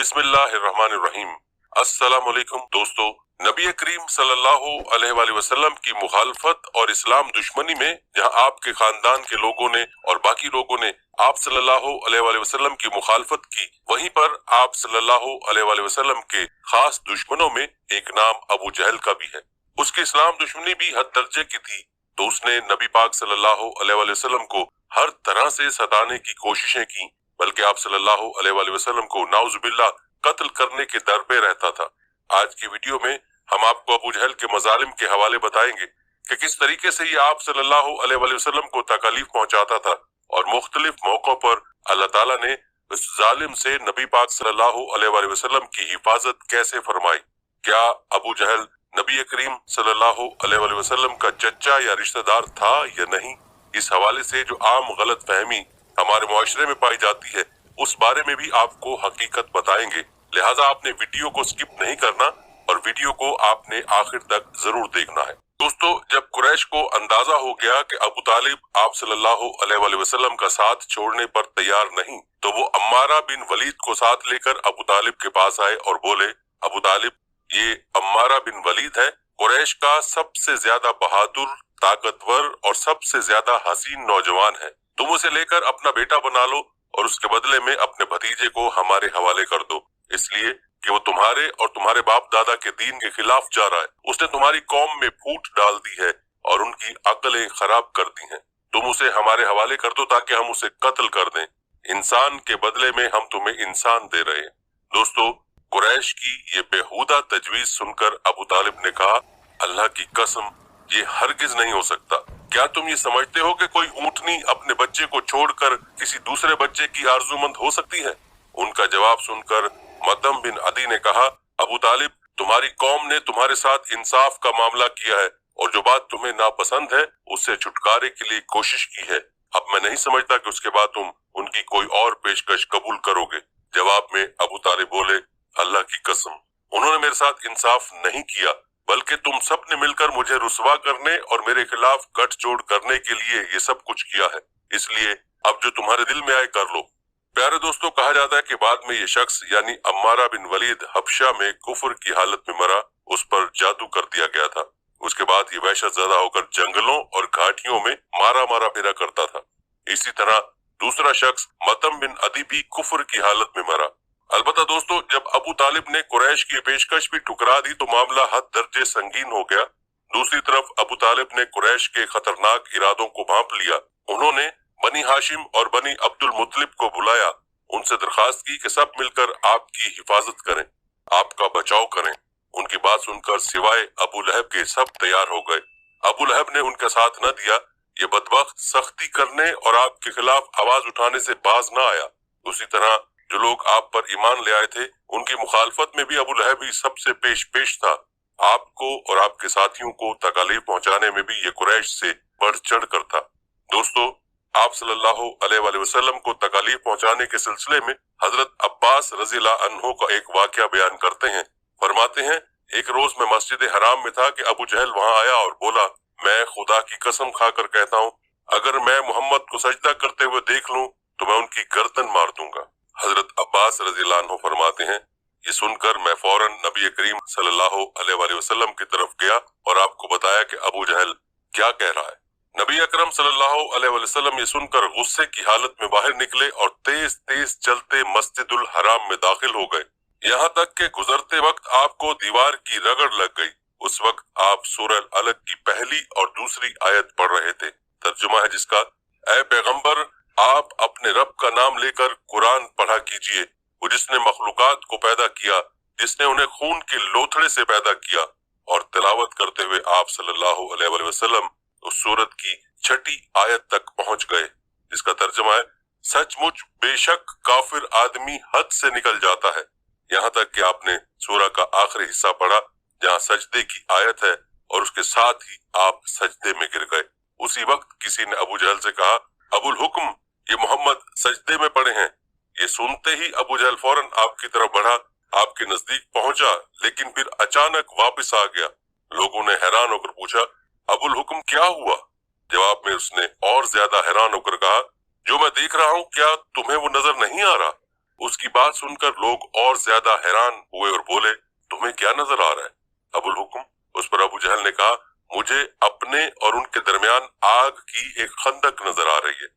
बिस्मिल्लाहिर्रहमानिर्रहीम। अस्सलाम वालेकुम दोस्तों, नबी करीम सल्लल्लाहु अलैहि वसल्लम की मुखालफत और इस्लाम दुश्मनी में जहां आपके खानदान के लोगों ने और बाकी लोगों ने आप सल्लल्लाहु अलैहि वसल्लम की मुखालफत की, वहीं पर आप सल्लल्लाहु अलैहि वसल्लम के खास दुश्मनों में एक नाम अबू जहल का भी है। उसकी इस्लाम दुश्मनी भी हद दर्जे की थी, तो उसने नबी पाक सल्लल्लाहु अलैहि वसल्लम को हर तरह से सताने की कोशिशें की, बल्कि आप सल्लल्लाहु अलैहि वसल्लम को नाउजुबिल्लाह कत्ल करने के दर पे रहता था। आज की वीडियो में हम आपको अबू जहल के मजालिम के हवाले बताएंगे कि किस तरीके से ये आप सल्लल्लाहु अलैहि वसल्लम को तकलीफ पहुंचाता था और मुख्तलिफ मौकों पर अल्लाह ताला ने उस जालिम से नबी पाक सल्लल्लाहु अलैहि वसल्लम की हिफाजत कैसे फरमाई। क्या अबू जहल नबी करीम सल्लल्लाहु अलैहि वसल्लम का चचा या रिश्तेदार था या नहीं? इस हवाले से जो आम गलत फहमी हमारे मुआशरे में पाई जाती है, उस बारे में भी आपको हकीकत बताएंगे। लिहाजा आपने वीडियो को स्किप नहीं करना और वीडियो को आपने आखिर तक जरूर देखना है। दोस्तों, जब कुरैश को अंदाजा हो गया कि अबू तालिब आप सल्लल्लाहु अलैहि वसल्लम का साथ छोड़ने पर तैयार नहीं, तो वो अम्मारा बिन वलीद को साथ लेकर अबू तालिब के पास आए और बोले, अबू तालिब, ये अम्मारा बिन वलीद है, कुरैश का सबसे ज्यादा बहादुर, ताकतवर और सबसे ज्यादा हसीन नौजवान है। तुम उसे लेकर अपना बेटा बना लो और उसके बदले में अपने भतीजे को हमारे हवाले कर दो, इसलिए कि वो तुम्हारे और तुम्हारे बाप दादा के दीन के खिलाफ जा रहा है। उसने तुम्हारी कौम में फूट डाल दी है और उनकी अकलें खराब कर दी हैं। तुम उसे हमारे हवाले कर दो ताकि हम उसे कत्ल कर दें। इंसान के बदले में हम तुम्हें इंसान दे रहे हैं। दोस्तों, कुरैश की ये बेहुदा तजवीज सुनकर अबू तालिब ने कहा, अल्लाह की कसम, ये हरगिज नहीं हो सकता। क्या तुम ये समझते हो कि कोई ऊंटनी अपने बच्चे को छोड़कर किसी दूसरे बच्चे की आरजूमंद हो सकती है? उनका जवाब सुनकर मतम बिन अदी ने कहा, अबू तालिब, तुम्हारी कौम ने तुम्हारे साथ इंसाफ का मामला किया है और जो बात तुम्हें नापसंद है उससे छुटकारे के लिए कोशिश की है। अब मैं नहीं समझता कि उसके बाद तुम उनकी कोई और पेशकश कबूल करोगे। जवाब में अबू तालिब बोले, अल्लाह की कसम, उन्होंने मेरे साथ इंसाफ नहीं किया, बल्कि तुम सब ने मिलकर मुझे रुसवा करने और मेरे खिलाफ गठजोड़ करने के लिए ये सब कुछ किया है। इसलिए अब जो तुम्हारे दिल में आए कर लो। प्यारे दोस्तों, कहा जाता है कि बाद में ये शख्स यानी अम्मारा बिन वलीद हबशा में कुफर की हालत में मरा, उस पर जादू कर दिया गया था। उसके बाद ये वहशत ज़्यादा होकर जंगलों और घाटियों में मारा मारा फिरा करता था। इसी तरह दूसरा शख्स मतम बिन अदी भी कुफर की हालत में मरा। अलबत्ता दोस्तों, जब अबू तालिब ने कुरैश की पेशकश भी ठुकरा दी तो मामला हद दर्जे संगीन हो गया। दूसरी तरफ अबू तालिब ने कुरैश के खतरनाक इरादों को भांप लिया। उन्होंने बनी हाशिम और बनी अब्दुल मुत्तलिब को बुलाया, उनसे दरखास्त की कि सब मिलकर आपकी हिफाजत करें, आपका बचाव करें। उनकी बात सुनकर सिवाय अबू लहब के सब तैयार हो गए। अबू लहब ने उनका साथ न दिया। ये बदबख्त सख्ती करने और आपके खिलाफ आवाज उठाने से बाज न आया। उसी तरह जो लोग आप पर ईमान ले आए थे, उनकी मुखालफत में भी अबू लहब ही सबसे पेश था। आपको और आपके साथियों को तकलीफ पहुंचाने में भी ये कुरैश से बढ़ चढ़ कर था। दोस्तों, आप सल्लल्लाहु अलैहि वसल्लम को तकलीफ पहुंचाने के सिलसिले में हजरत अब्बास रज़ियल्लाहु अन्हु का एक वाकया बयान करते हैं। फरमाते हैं, एक रोज मैं मस्जिद हराम में था कि अबू जहल वहां आया और बोला, मैं खुदा की कसम खाकर कहता हूँ, अगर मैं मोहम्मद को सजदा करते हुए देख लूं तो मैं उनकी गर्दन मार दूंगा। हजरत अब्बास रज़ियल्लाहु अन्हु फरमाते हैं, ये सुनकर मैं फौरन नबी करीम सल्लल्लाहु अलैहि वसल्लम की तरफ गया और आपको बताया कि अबू जहल क्या कह रहा है। नबी अकरम सल्लल्लाहु अलैहि वसल्लम ये सुनकर गुस्से की हालत में बाहर निकले और तेज तेज चलते मस्जिदुल हराम में दाखिल हो गए। यहाँ तक के गुजरते वक्त आपको दीवार की रगड़ लग गई। उस वक्त आप सूरह अलग की पहली और दूसरी आयत पढ़ रहे थे। तर्जुमा है जिसका, ऐ पैगंबर, आप अपने रब का नाम लेकर कुरान पढ़ा कीजिए, वो जिसने मखलूकात को पैदा किया, जिसने उन्हें खून के लोथड़े से पैदा किया। और तिलावत करते हुए आप सल्लल्लाहु अलैहि वसल्लम उस सूरत की 6ठी आयत तक पहुंच गए, जिसका तर्जुमा है, सचमुच बेशक काफिर आदमी हद से निकल जाता है। यहाँ तक कि आपने सूरह का आखिरी हिस्सा पढ़ा जहाँ सजदे की आयत है और उसके साथ ही आप सजदे में गिर गए। उसी वक्त किसी ने अबू जहल से कहा, अबुल हुक्म, ये मोहम्मद सजदे में पड़े हैं। ये सुनते ही अबू जहल फौरन आपकी तरफ बढ़ा, आपके नजदीक पहुंचा, लेकिन फिर अचानक वापस आ गया। लोगों ने हैरान होकर पूछा, अबुल हुक्म क्या हुआ? जवाब में उसने और ज्यादा हैरान होकर कहा, जो मैं देख रहा हूँ क्या तुम्हें वो नजर नहीं आ रहा? اس کی बात सुनकर लोग और ज्यादा हैरान हुए और बोले, तुम्हें क्या नजर आ रहा है अबुल हुक्म? उस पर अबू जहल ने कहा, मुझे अपने और उनके दरमियान आग की एक खंदक नजर आ रही है।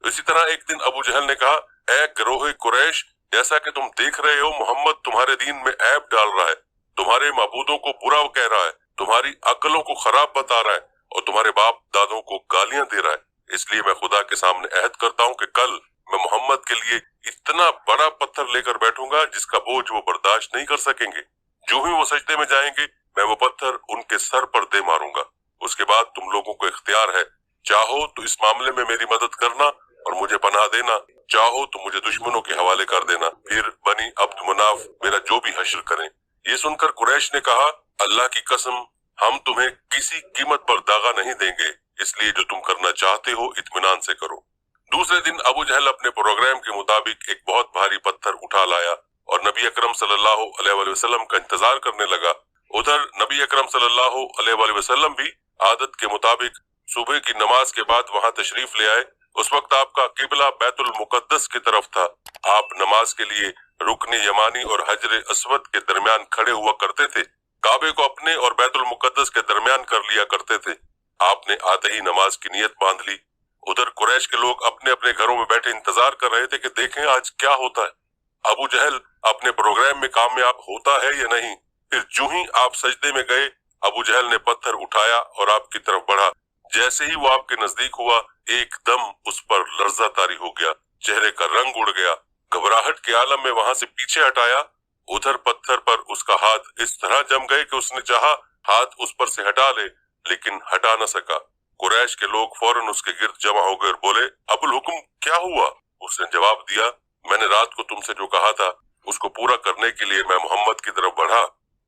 इसी तरह एक दिन अबू जहल ने कहा, ऐ गिरोह कुरैश, जैसा कि तुम देख रहे हो मोहम्मद तुम्हारे दीन में ऐब डाल रहा है, तुम्हारे माबूदों को बुरा कह रहा है, तुम्हारी अक्लों को खराब बता रहा है और तुम्हारे बाप दादों को गालियां दे रहा है। इसलिए मैं खुदा के सामने अहद करता हूँ कि कल मैं मोहम्मद के लिए इतना बड़ा पत्थर लेकर बैठूंगा जिसका बोझ वो बर्दाश्त नहीं कर सकेंगे। जो ही वो सजदे में जाएंगे मैं वो पत्थर उनके सर पर दे मारूंगा। उसके बाद तुम लोगों को इख्तियार है, चाहो तो इस मामले में मेरी मदद करना और मुझे पनाह देना, चाहो तो मुझे दुश्मनों के हवाले कर देना, फिर बनी अब्द मुनाफ मेरा जो भी हश्र करें। ये सुनकर कुरैश ने कहा, अल्लाह की कसम, हम तुम्हें किसी कीमत पर दागा नहीं देंगे, इसलिए जो तुम करना चाहते हो इत्मीनान से करो। दूसरे दिन अबू जहल अपने प्रोग्राम के मुताबिक एक बहुत भारी पत्थर उठा लाया और नबी अकरम सल्लल्लाहु अलैहि वसल्लम का इंतजार करने लगा। उधर नबी अकरम सल्लल्लाहु अलैहि वसल्लम भी आदत के मुताबिक सुबह की नमाज के बाद वहां तशरीफ ले आए। उस वक्त आपका किबला बैतुल मुकद्दस की तरफ था। आप नमाज के लिए रुकने यमानी और हजर अस्वद के दरमियान खड़े हुआ करते थे। काबे को अपने और बैतुल मुकद्दस के दरमियान कर लिया करते थे। आपने आते ही नमाज की नियत बांध ली। उधर कुरैश के लोग अपने अपने घरों में बैठे इंतजार कर रहे थे कि देखें आज क्या होता है, अबू जहल अपने प्रोग्राम में कामयाब होता है या नहीं। फिर जो ही आप सजदे में गए, अबू जहल ने पत्थर उठाया और आपकी तरफ बढ़ा। जैसे ही वो आपके नजदीक हुआ, एकदम उस पर लर्जा तारी हो गया, चेहरे का रंग उड़ गया। घबराहट के आलम में वहां से पीछे हटाया। उधर पत्थर पर उसका हाथ इस तरह जम गए कि उसने चाहा हाथ उस पर से हटा ले, लेकिन हटा न सका। कुरैश के लोग फौरन उसके गिर्द जमा हो गए और बोले, अबुल हुक्म क्या हुआ? उसने जवाब दिया, मैंने रात को तुमसे जो कहा था उसको पूरा करने के लिए मैं मोहम्मद की तरफ बढ़ा,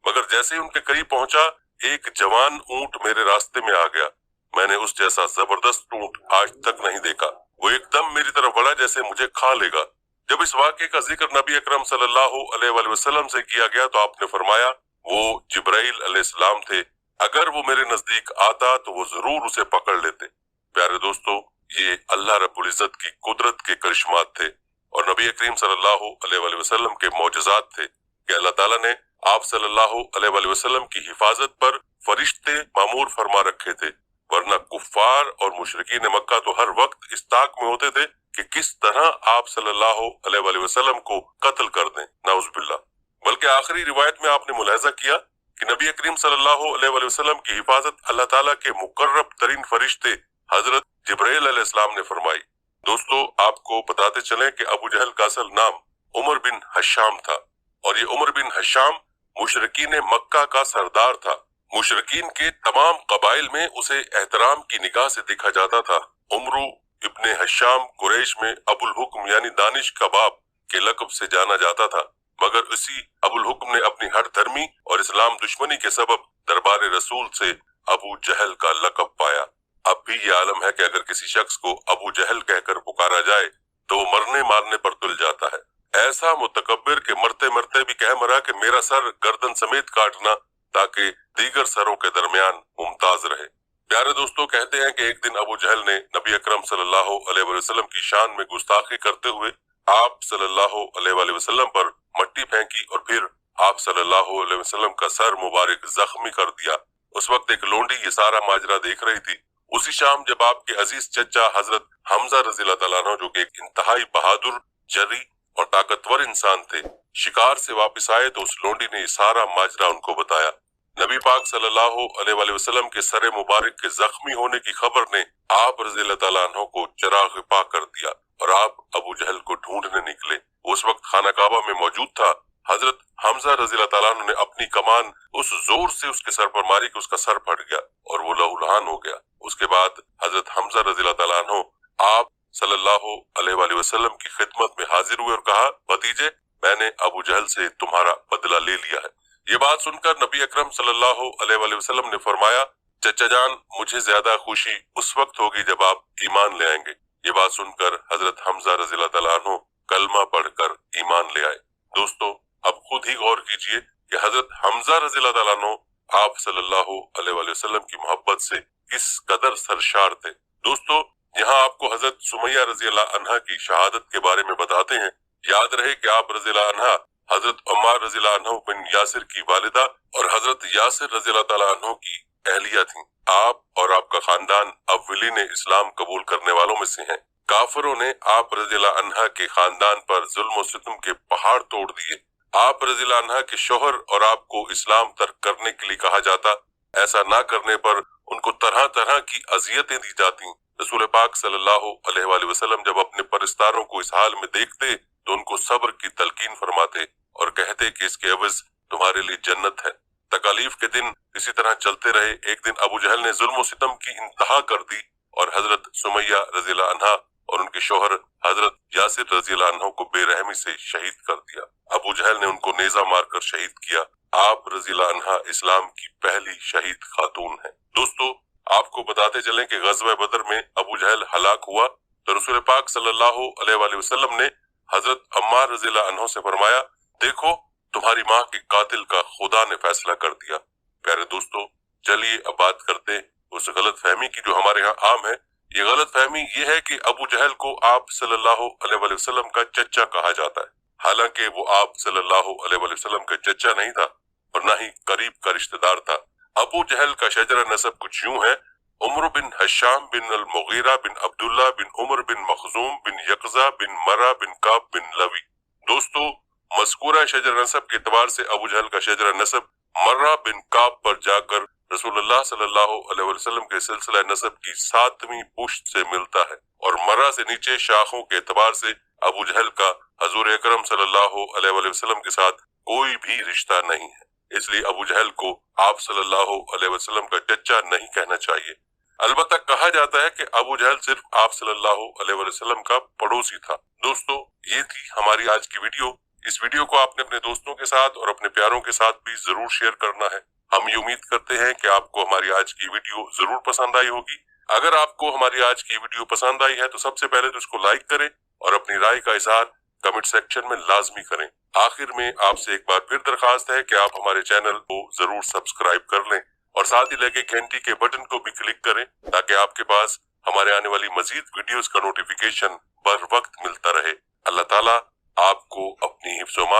मगर जैसे ही उनके करीब पहुंचा एक जवान ऊंट मेरे रास्ते में आ गया। मैंने उस जैसा जबरदस्त ऊंट आज तक नहीं देखा। वो एकदम मेरी तरफ बढ़ा जैसे मुझे खा लेगा। जब इस वाक़े का जिक्र नबी अकरम सल्लल्लाहु अलैहि वसल्लम से किया गया तो आपने फरमाया, वो जिब्राइल अलैहिस्सलाम थे, अगर वो मेरे नजदीक आता तो वो जरूर उसे पकड़ लेते। प्यारे दोस्तों, ये अल्लाह रब्बुल इज्जत की कुदरत के करिश्मात थे और नबी करीम सल्लल्लाहु अलैहि वसल्लम के मौजज़ात थे कि अल्लाह ताला ने आप सल्लल्लाहु अलैहि वसल्लम की हिफाजत पर फरिश्ते मामूर फरमा रखे थे, वरना कुफ्फार और मुशरिकीन मक्का तो हर वक्त इस ताक में होते थे कि किस तरह आप सल्लल्लाहु अलैहि वसल्लम को कत्ल कर दें, नाउज़ुबिल्लाह। बल्कि आखिरी रिवायत में आपने मुलाहिजा किया कि नबी करीम सल्लल्लाहु अलैहि वसल्लम की हिफाजत अल्लाह ताला के मुकर्रब तरीन फरिश्ते हजरत जिब्राइल अलैहिस्सलाम ने फरमाई। दोस्तों, आपको बताते चलें कि अबू जहल का असल नाम उमर बिन हश्शाम था और ये उमर बिन हश्शाम मुशरिकीन मक्का का सरदार था। मुशरिकीन के तमाम कबाइल में उसे एहतराम की निगाह से देखा जाता था। उमरू इब्ने हश्शाम कुरैश में अबुल हुक्म यानी दानिश का बाप के लक़ब से जाना जाता था, मगर इसी अबुल हुक्म ने अपनी हर धर्मी और इस्लाम दुश्मनी के सबब दरबार रसूल से अबू जहल का लक़ब पाया। अब भी ये आलम है कि अगर किसी शख्स को अबू जहल कहकर पुकारा जाए तो वो मरने मारने पर तुल जाता है। ऐसा मुतकब्बिर के मरते मरते भी कह मरा कि मेरा सर गर्दन समेत काटना ताकि दीगर सरों के दरमियान मुमताज रहे। प्यारे दोस्तों, कहते हैं कि एक दिन अबू जहल ने नबी अकरम सल्लल्लाहु अलैहि वसल्लम की शान में गुस्ताखी करते हुए आप सल्लल्लाहु अलैहि वसल्लम पर मट्टी फेंकी और फिर आप सल्लल्लाहु अलैहि वसल्लम का सर मुबारक जख्मी कर दिया। उस वक्त एक लोंडी ये सारा माजरा देख रही थी। उसी शाम जब आपके अजीज चचा हजरत हमजा रज़ियल्लाहु ताला अन्हु, जो कि एक इंतहाई बहादुर, जर्री और ताकतवर इंसान थे, शिकार से वापस आए तो उस लोंडी ने ये सारा माजरा उनको बताया। नबी पाक सल्लल्लाहु अलैहि वसल्लम के सरे मुबारक के जख्मी होने की खबर ने आप रज़ियल्लाहु ताला अन्हु को चिराग पा कर दिया और आप अबू जहल को ढूंढने निकले। उस वक्त खाना काबा में मौजूद था। हजरत हमजा रज़ियल्लाहु ताला अन्हु ने अपनी कमान उस जोर से उसके सर पर मारी कि उसका सर फट गया और वो लहूलुहान हो गया। उसके बाद हजरत हमजा रज़ियल्लाहु ताला अन्हु आप सल्लल्लाहु अलैहि वसल्लम की खिदमत में हाजिर हुए और कहा, भतीजे, मैंने अबू जहल से तुम्हारा बदला ले लिया है। ये बात सुनकर नबी अकरम सल्लल्लाहु अलैहि वसल्लम ने फरमाया, चचा जान, मुझे ज्यादा खुशी उस वक्त होगी जब आप ईमान ले आएंगे। ये बात सुनकर हजरत हमजा रज़ियल्लाहु ताला अन्हु कलमा पढ़कर ईमान ले आए। दोस्तों, अब खुद ही गौर कीजिए कि हजरत हमजा रज़ियल्लाहु ताला अन्हु आप सल्लल्लाहु अलैहि वसल्लम की मोहब्बत से किस कदर सरशार थे। दोस्तों, यहाँ आपको हजरत सुमैया रज़ियल्लाहु अन्हा की शहादत के बारे में बताते हैं याद रहे कि आप रज़ी अल्लाह अन्हा हजरत अम्मार रज़ी अल्लाह अन्हु बिन यासिर की वालिदा और हजरत यासिर रज़ी अल्लाह तआला अन्हु की अहलिया थीं। आप और आपका खानदान अव्वलीन इस्लाम कबूल करने वालों में से हैं। काफिरों ने आप रज़ी अल्लाह अन्हा के खानदान पर जुल्म और सितम के पहाड़ तोड़ दिए। आप रज़ी अल्लाह अन्हा के शौहर और आपको इस्लाम तर्क करने के लिए कहा जाता। ऐसा ना करने पर उनको तरह तरह की अजियतें दी जाती। रसूल पाक सल्लल्लाहु अलैहि वसल्लम जब अपने परस्तारों को इस हाल में देखते तो उनको सब्र की तलकीन फरमाते और कहते कि इसके एवज तुम्हारे लिए जन्नत है। तकालीफ के दिन इसी तरह चलते रहे। एक दिन अबू जहल ने जुल्म सितम की इंतहा कर दी और हजरत सुमैया रज़ी अल्लाह अन्हा और उनके शौहर हजरत यासिर रज़ी अल्लाह अन्हु को बेरहमी से शहीद कर दिया। अबू जहल ने उनको नेजा मारकर शहीद किया। आप रज़ी अल्लाह अन्हा इस्लाम की पहली शहीद खातून है। दोस्तों, आपको बताते चलें कि ग़ज़वा बदर में अबू जहल हलाक हुआ तो रसूल पाक सल्लल्लाहु अलैहि वसल्लम ने हजरत अम्मार रज़ी अल्लाह अन्हु से फरमाया, देखो तुम्हारी माँ के कातिल का खुदा ने फैसला कर दिया। प्यारे दोस्तों, चलिए अब बात करते उस गलत फहमी की जो हमारे यहाँ आम है। ये गलत फहमी ये है कि अबू जहल को आप सल्लल्लाहु अलैहि वसल्लम का चचा कहा जाता है। हालांकि वो आप सल्लल्लाहु अलैहि वसल्लम का चचा नहीं था और ना ही करीब का रिश्तेदार था। अबू जहल का शजरा नसब कुछ यूं है, उमर बिन हशाम बिन अल मुगीरा बिन अब्दुल्ला बिन उमर बिन मखजूम बिन यकजा बिन मरा बिन काब बिन लवी। दोस्तों, मज़कूरा शजरा नसब के एतबार से अबू जहल का शजरा नसब मर्रा बिन काब पर जाकर रसूलुल्लाह सल्लल्लाहु अलैहि वसल्लम के सिलसिला नसब की 7वीं पुश्त से मिलता है और मर्रा से नीचे शाखों के एतबार से अबू जहल का हजूर अकरम सल्लल्लाहु अलैहि वसल्लम के साथ कोई भी रिश्ता नहीं है। इसलिए अबू जहल को आप सल्लल्लाहु अलैहि वसल्लम का चचा नहीं कहना चाहिए। अलबत्ता कहा जाता है कि अबू जहल सिर्फ आप सल्लल्लाहु अलैहि वसल्लम का पड़ोसी था। दोस्तों, ये थी हमारी आज की वीडियो। इस वीडियो को आपने अपने दोस्तों के साथ और अपने प्यारों के साथ भी जरूर शेयर करना है। हम ये उम्मीद करते हैं कि आपको हमारी आज की वीडियो जरूर पसंद आई होगी। अगर आपको हमारी आज की वीडियो पसंद आई है तो सबसे पहले तो इसको लाइक करें और अपनी राय का इजहार कमेंट सेक्शन में लाजमी करें। आखिर में आपसे एक बार फिर दरखास्त है कि आप हमारे चैनल को जरूर सब्सक्राइब कर लें और साथ ही लगे घंटी के बटन को भी क्लिक करें ताकि आपके पास हमारे आने वाली मजीद वीडियोस का नोटिफिकेशन बर वक्त मिलता रहे। अल्लाह ताला आपको अपनी हिफ्ज़-ओ-मान